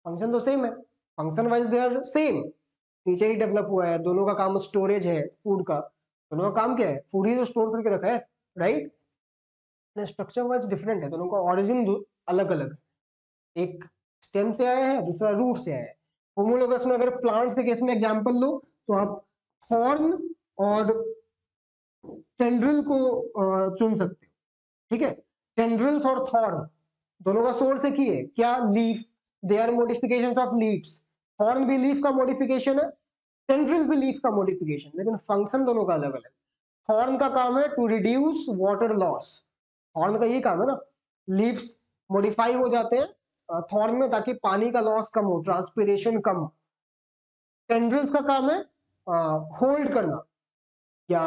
फंक्शन तो सेम है, function wise they are same, नीचे ही डेवलप हुआ है, दोनों का काम स्टोरेज है फूड का, दोनों का काम क्या है, फूड ही तो स्टोर करके रखा है, राइट, स्ट्रक्चर वाइज डिफरेंट है, दोनों का ओरिजिन अलग अलग है, एक स्टेम से आया है, दूसरा रूट से आया है। होमोलोगस में अगर प्लांट्स के केस में एग्जांपल लो तो आप थॉर्न और टेंड्रिल को चुन सकते हो, ठीक है, टेंड्रिल्स और थॉर्न दोनों का सोर्स एक ही है, क्या, leaf, they are modifications of leaves, thorn भी लीफ का मॉडिफिकेशन है, टेंड्रिल भी लीफ का मॉडिफिकेशन, लेकिन फंक्शन दोनों का अलग अलग। थॉर्न का काम है to reduce water loss, thorn का ये काम है ना, लीव्स मॉडिफाई हो जाते हैं थॉर्न में ताकि पानी का लॉस कम हो, ट्रांसपिरेशन कम हो। टेंड्रिल्स का काम है होल्ड करना या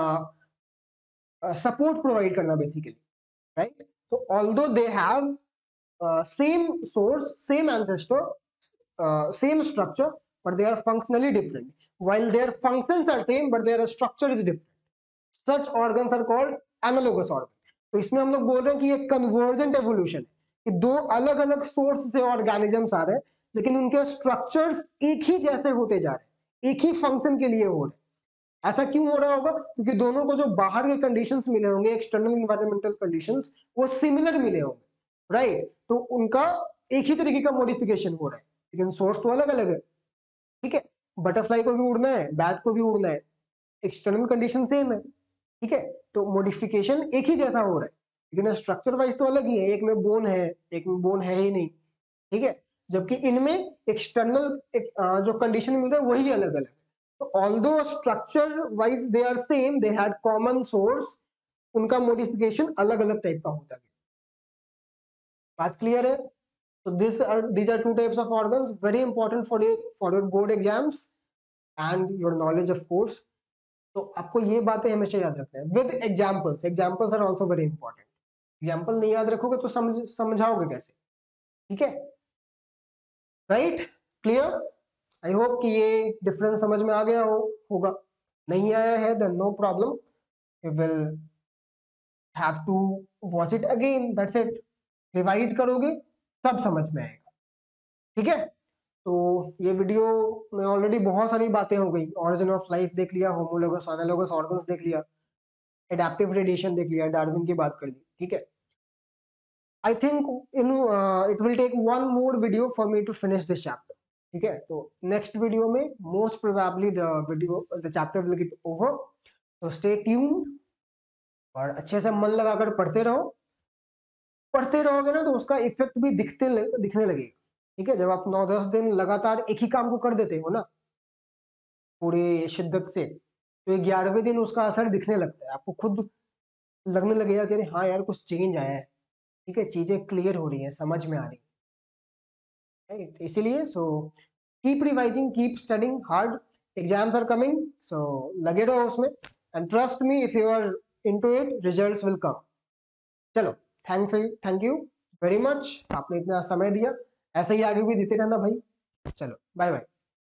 सपोर्ट प्रोवाइड करना बेसिकली, राइट, तो although they have same source, same ancestor, same structure, but they are functionally different. While their functions are same, but their structure is different. Such organs are called analogous organs. तो इसमें हम लोग बोल रहे हैं कि ये convergent evolution है कि दो अलग अलग सोर्स से ऑर्गेनिजम्स आ रहे हैं लेकिन उनके स्ट्रक्चर्स एक ही जैसे होते जा रहे हैं, एक ही फंक्शन के लिए हो रहे हैं। ऐसा क्यों हो रहा होगा? क्योंकि दोनों को जो बाहर के कंडीशंस मिले होंगे, एक्सटर्नल इन्वायरमेंटल कंडीशंस, वो सिमिलर मिले होंगे, राइट, तो उनका एक ही तरीके का मॉडिफिकेशन हो रहा है लेकिन सोर्स तो अलग अलग है, ठीक है, बटरफ्लाई को भी उड़ना है, बैट को भी उड़ना है, एक्सटर्नल कंडीशन सेम है, ठीक है, तो मॉडिफिकेशन एक ही जैसा हो रहा है लेकिन स्ट्रक्चर वाइज तो अलग ही है, एक में बोन है, एक में बोन है ही नहीं, ठीक है, जबकि इनमें एक्सटर्नल जो कंडीशन मिल रहा है वही अलग अलग है। तो although structure wise they are same, they had common source, उनका मॉडिफिकेशन अलग अलग टाइप का होता है। बात क्लियर है? So these are two types of organs, very important for your board exams and your knowledge of course. तो आपको ये बातें हमेशा याद रखना है with examples. Examples are also very important. Example नहीं याद रखोगे तो समझाओगे कैसे? ठीक है, राइट, क्लियर। आई होप कि ये डिफरेंस समझ में आ गया होगा। नहीं आया है then no problem, you will have to watch it again, that's it. Revise करोगे तब समझ में आएगा, ठीक है। तो ये वीडियो में ऑलरेडी बहुत सारी बातें हो गई, ऑरिजिन ऑफ लाइफ देख लिया, होमोलोगस एनालोगस ऑर्गन्स देख लिया, एडेप्टिव रेडिएशन देख लिया, डार्विन की बात कर ली, ठीक है। I think in it will take one more video for me to finish this chapter, ठीक है। तो नेक्स्ट वीडियो में most probably the chapter will get over, तो स्टे ट्यून्ड और अच्छे से मन लगाकर पढ़ते रहो। पढ़ते रहोगे ना तो उसका इफेक्ट भी दिखने लगेगा, ठीक है। जब आप 9-10 दिन लगातार एक ही काम को कर देते हो ना पूरी शिद्दत से, तो 11वें दिन उसका असर दिखने लगता है, आपको खुद लगने लगेगा कि अरे हाँ यार कुछ चेंज आया है, ठीक है, चीजें क्लियर हो रही है, समझ में आ रही है, right? इसीलिए so keep revising, keep studying hard, exams are coming, so लगे रहो उसमें, and trust me if you are into it results will come. चलो, थैंक यू वेरी मच, आपने इतना समय दिया, ऐसे ही आगे भी देते रहना भाई। चलो बाय बाय।